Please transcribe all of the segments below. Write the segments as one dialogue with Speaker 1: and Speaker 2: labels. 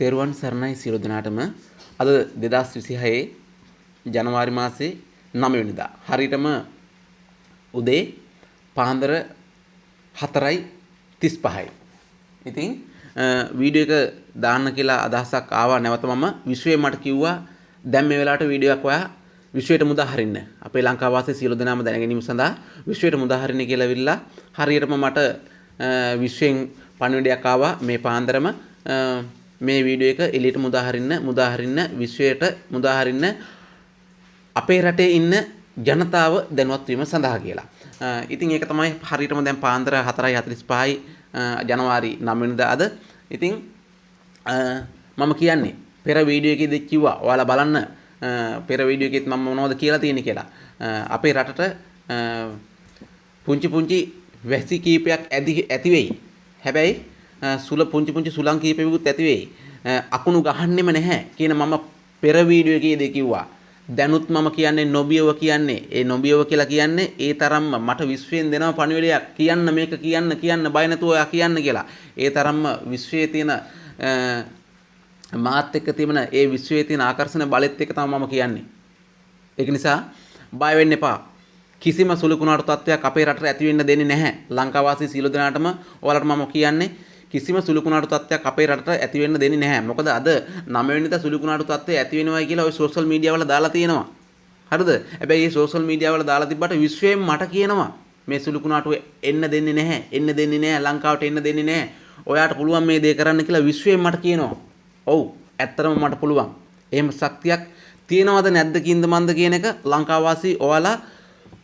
Speaker 1: තෙරුවන් සරණයි සියලු දෙනාටම. අද 2026 ජනවාරි මාසේ 9 වෙනිදා. හරියටම උදේ පාන්දර 4:35යි. ඉතින් වීඩියෝ එක දාන්න කියලා අදහසක් ආවා. නැවත මම විශ්වයේ මට කිව්වා දැන් මේ වෙලාවට වීඩියෝ එකක් ඔයා විශ්වයට මුදා හරින්න. අපේ ලංකාව වාසී සියලු දෙනාම දැන ගැනීම සඳහා විශ්වයට මුදා හරින්න කියලා විල්ලා හරියටම මට විශ්වයෙන් පණිවිඩයක් ආවා මේ පාන්දරම මේ වීඩියෝ එක එළියට මුදා හරින්න විශ්වයට මුදා හරින්න අපේ රටේ ඉන්න ජනතාව දැනුවත් වීම සඳහා කියලා. ඉතින් ඒක තමයි හරියටම දැන් පාන්දර 4:45යි ජනවාරි 9 වෙනිදා අද. ඉතින් මම කියන්නේ පෙර වීඩියෝ එකේදී කිව්වා ඔයාලා බලන්න පෙර වීඩියෝ එකෙත් මම මොනවද කියලා තියෙන්නේ කියලා. අපේ රටට පුංචි වැසි කීපයක් ඇති වෙයි. හැබැයි පුංචි සුළං කීපෙකුත් ඇති වෙයි. අකුණු ගහන්නෙම නැහැ කියන මම පෙර වීඩියෝ එකේදී කිව්වා. දැනුත් මම කියන්නේ නොබියව කියන්නේ. ඒ නොබියව කියලා කියන්නේ ඒ තරම්ම මට විශ්වයෙන් දෙනව පණිවිඩයක් කියන්න මේක කියන්න බය නැතුව ඔයා කියන්න කියලා. ඒ තරම්ම විශ්වයේ තියෙන මාත් එක්ක තිබෙන ඒ විශ්වයේ තියෙන ආකර්ෂණ බලෙත් එක්ක තමයි මම කියන්නේ. ඒක නිසා බය වෙන්න එපා. කිසිම සුළුකුණාටු තත්ත්වයක් අපේ රටට ඇති වෙන්න දෙන්නේ නැහැ. ලංකාව වාසී සියලු දෙනාටම ඔයාලට මම කියන්නේ කිසිම සුළුකුණාටු තත්ත්වයක් අපේ රටට ඇති වෙන්න දෙන්නේ නැහැ. මොකද අද 9 වෙනිදා සුළුකුණාටු තත්ත්වය ඇති වෙනවයි කියලා ඔය සෝෂල් මීඩියා වල දාලා තියෙනවා. හරිද? හැබැයි මේ සෝෂල් මීඩියා වල දාලා තිබ්බට විශ්වයෙන් මට කියනවා මේ සුළුකුණාටු එන්න දෙන්නේ නැහැ. ලංකාවට එන්න දෙන්නේ නැහැ. ඔයාට පුළුවන් මේ දේ කරන්න කියලා විශ්වයෙන් මට කියනවා. ඔව් ඇත්තටම මට පුළුවන්. එහෙම ශක්තියක් තියෙනවද නැද්ද කින්ද මන්ද කියන එක ලංකාව වාසී ඔයාලා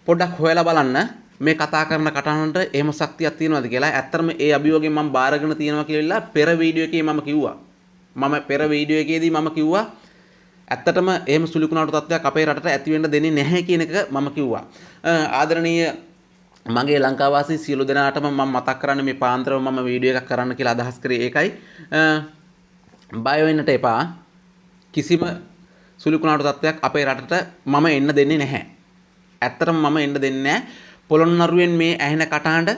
Speaker 1: පොඩ්ඩක් හොයලා බලන්න. මේ කතා කරන කටහඬට එහෙම ශක්තියක් තියෙනවද කියලා. ඇත්තටම ඒ අභියෝගයෙන් මම බාරගෙන තියෙනවා කියලා පෙර වීඩියෝ එකේ මම කිව්වා. පෙර වීඩියෝ එකේදී මම කිව්වා ඇත්තටම එහෙම සුළුකුණාටු තත්ත්වයක් අපේ රටට ඇති වෙන්න දෙන්නේ නැහැ කියන එක මම කිව්වා. ආදරණීය මගේ ලංකාව වාසී සියලු දෙනාටම මම මතක් කරන්නේ මේ පාන්දරව මම වීඩියෝ එකක් කරන්න කියලා අදහස් කරේ ඒකයි. බය වෙන්නට එපා. කිසිම සුළුකුණාටු තත්ත්වයක් අපේ රටට මම එන්න දෙන්නේ නැහැ. ඇත්තටම මම එන්න දෙන්නේ නැහැ. පොළොන්නරුවෙන් මේ ඇහෙන කටහඬ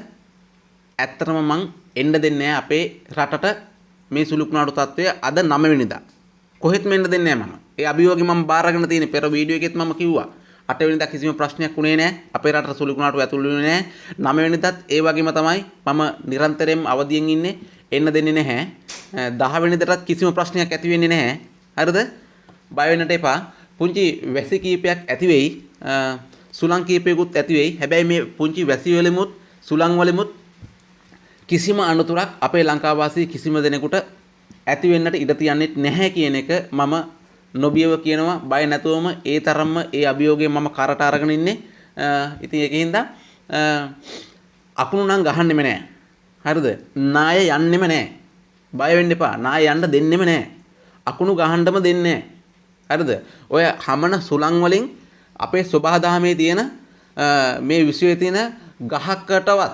Speaker 1: ඇත්තටම මං එන්න දෙන්නේ නැහැ අපේ රටට මේ සුළුකුණාටු තත්ත්වය අද 9 වෙනිදා. කොහෙත්ම එන්න දෙන්නේ නැහැ මම. ඒ අභියෝගෙ මම බාරගෙන තියෙන පෙර වීඩියෝ එකෙත් මම කිව්වා. 8 වෙනිදා කිසිම ප්‍රශ්නයක් වුණේ නැහැ. අපේ රටට සුළුකුණාටු ඇතුළු වෙන්නේ නැහැ. 9 වෙනිදාත් ඒ වගේම තමයි මම නිරන්තරයෙන්ම අවදියෙන් ඉන්නේ. එන්න දෙන්නේ නැහැ. 10 වෙනිදාටත් කිසිම ප්‍රශ්නයක් ඇති වෙන්නේ නැහැ. හරිද? බය වෙන්නට එපා. පුංචි වැසි කීපයක් ඇති වෙයි. සුළං කීපයකුත් ඇති වෙයි. හැබැයි මේ පුංචි වැසි වලෙමුත් සුළං වලෙමුත් කිසිම අනතුරක් අපේ ලංකාව වාසී කිසිම දෙනෙකුට ඇති වෙන්නට ඉඩ තියන්නේ නැහැ කියන එක මම නොබියව කියනවා. බය නැතුවම ඒ තරම්ම ඒ අභියෝගයෙන් මම කරට අරගෙන ඉන්නේ. ඉතින් ඒකින්ද අකුණු නම් ගහන්නෙම නැහැ. හරිද? නාය යන්නෙම නැහැ. බය වෙන්න එපා. නාය යන්න දෙන්නෙම නැහැ. අකුණු ගහන්නම දෙන්නේ නැහැ. හරිද? ඔය හමන සුළං වලින් අපේ සබහාදහමේ තියෙන මේ විශ්වයේ තියෙන ගහකටවත්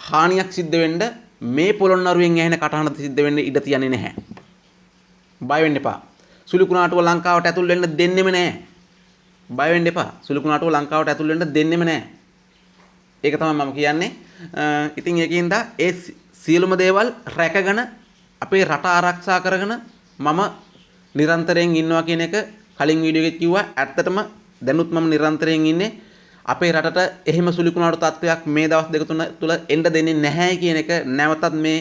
Speaker 1: හානියක් සිද්ධ වෙන්න මේ පොළොන්නරුවෙන් ඇහෙන කටහඬ සිද්ධ වෙන්න ඉඩ තියන්නේ නැහැ. බය වෙන්න එපා. සුළුකුණාටුව ලංකාවට ඇතුල් වෙන්න දෙන්නෙම නැහැ. බය වෙන්න එපා. සුළුකුණාටුව ලංකාවට ඇතුල් වෙන්න දෙන්නෙම නැහැ. ඒක තමයි මම කියන්නේ. ඉතින් ඒකින්ද ඒ සියලුම දේවල් රැකගෙන අපේ රට ආරක්ෂා කරගෙන මම නිරන්තරයෙන් ඉන්නවා කියන එක කලින් වීඩියෝ එකේ කිව්වා. ඇත්තටම දැනුත් මම නිරන්තරයෙන් ඉන්නේ. අපේ රටට එහෙම සුළුකුණාටු තත්ත්වයක් මේ දවස් දෙක තුන තුල එන්න දෙන්නේ නැහැ කියන එක නැවතත් මේ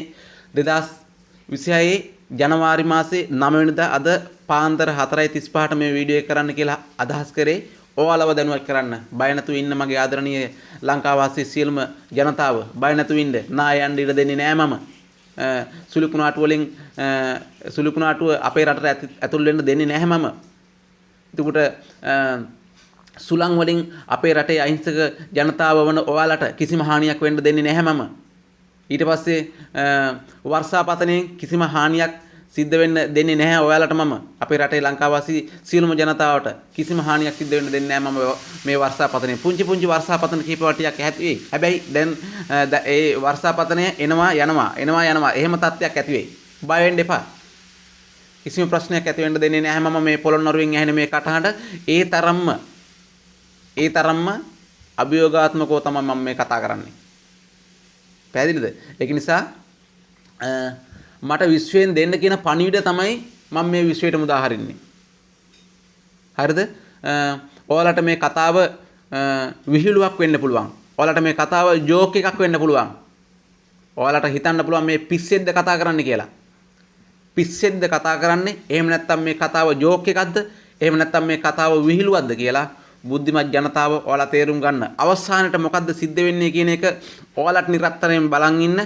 Speaker 1: 2026 ජනවාරි මාසේ 9 වෙනිදා අද පාන්දර 4:35ට මේ වීඩියෝ එක කරන්න කියලා අදහස් කරේ. ඔයාලව දැනුවත් කරන්න. බය නැතුව ඉන්න මගේ ආදරණීය ලංකාව වාසී සියලුම ජනතාව බය නැතුව ඉන්න. නාය යන්න ඉඩ දෙන්නේ නැහැ මම. සුළුකුණාටුව අපේ රටට ඇතුල් වෙන්න දෙන්නේ නැහැ මම. එතකොට සුළං වලින් අපේ රටේ අහිංසක ජනතාව වන ඔයාලට කිසිම හානියක් වෙන්න දෙන්නේ නැහැ මම. ඊට පස්සේ වර්ෂාපතනයෙන් කිසිම හානියක් සිද්ධ වෙන්න දෙන්නේ නැහැ ඔයාලට මම. අපේ රටේ ලංකාව වාසී සියලුම ජනතාවට කිසිම හානියක් සිද්ධ වෙන්න දෙන්නේ නැහැ මම මේ වර්ෂාපතනයෙන්. පුංචි වර්ෂාපතන කීප වටියක් ඇති වෙයි. හැබැයි දැන් ඒ වර්ෂාපතනය එනවා යනවා. එහෙම තත්ත්වයක් ඇති වෙයි. බය වෙන්න එපා. කිසිම ප්‍රශ්නයක් ඇති වෙන්න දෙන්නේ නැහැ මම මේ පොළොන්නරුවෙන් ඇහෙන මේ කටහඬ. ඒ තරම්ම අභියෝගාත්මකව තමයි මම මේ කතා කරන්නේ. පැහැදිලිද? ඒක නිසා මට විශ්වයෙන් දෙන්න කියන පණිවිඩය තමයි මම මේ විශ්වයට මුදා හරින්නේ. හරිද? ඔයාලට මේ කතාව විහිළුවක් වෙන්න පුළුවන්. ඔයාලට මේ කතාව ජෝක් එකක් වෙන්න පුළුවන්. ඔයාලට හිතන්න පුළුවන් මේ පිස්සෙද්ද කතා කරන්න කියලා. පිස්සෙද්ද කතා කරන්නේ? එහෙම නැත්නම් මේ කතාව ජෝක් එකක්ද? එහෙම නැත්නම් මේ කතාව විහිළුවක්ද කියලා බුද්ධිමත් ජනතාව ඔයාලා තේරුම් ගන්න. අවසානයේ මොකද්ද සිද්ධ වෙන්නේ කියන එක ඔයාලට නිරන්තරයෙන් බලන් ඉන්න.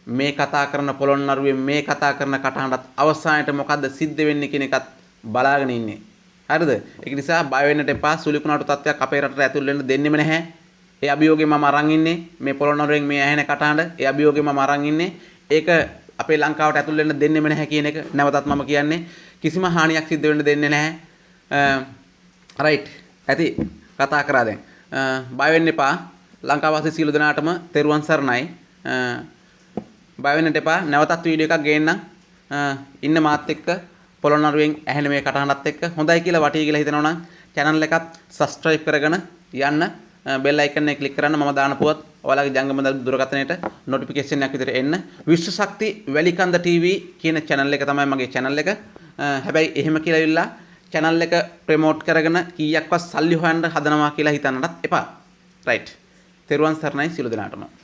Speaker 1: මේ කතා කරන පොළොන්නරුවේ මේ කතා කරන කටහඬත් අවසානයේ මොකද්ද සිද්ධ වෙන්නේ කියන එකත් බලාගෙන ඉන්නේ. හරිද? ඒක නිසා බය වෙන්නට එපා. සුළුකුණාටු තත්ත්වයක් අපේ රටට ඇතුල් වෙන්න දෙන්නෙම නැහැ. ඒ අභියෝගේ මම අරන් ඉන්නේ. මේ පොළොන්නරුවෙන් මේ ඇහෙන කටහඬ ඒ අභියෝගේ මම අරන් ඉන්නේ. ඒක අපේ ලංකාවට ඇතුල් වෙන්න දෙන්නෙම නැහැ කියන එක නැවතත් මම කියන්නේ. කිසිම හානියක් සිද්ධ වෙන්න දෙන්නේ නැහැ. රයිට්. ඇති කතා කරා දැන්. බය වෙන්න එපා. ලංකාවාසී සියලු දෙනාටම තෙරුවන් සරණයි. බය වෙන්න එපා. නැවතත් වීඩියෝ එකක් ගේන්නම්. ඉන්න මාත් එක්ක පොළොන්නරුවෙන් ඇහෙන මේ කටහඬත් එක්ක හොඳයි කියලා වටී කියලා හිතනවා නම් channel එකත් subscribe කරගෙන යන්න. bell icon එක click කරන්න. මම දාන පුවත් ඔයාලගේ ජංගම දුරකථනයට notification එකක් විදිහට එන්න. විශ්ව ශක්ති වැලිකන්ද TV කියන channel එක තමයි මගේ channel එක. හැබැයි එහෙම කියලා ඉල්ලා channel එක promote කරගෙන කීයක්වත් සල්ලි හොයන්න හදනවා කියලා හිතන්නත් එපා. right. තෙරුවන් සරණයි සියලු දෙනාටම.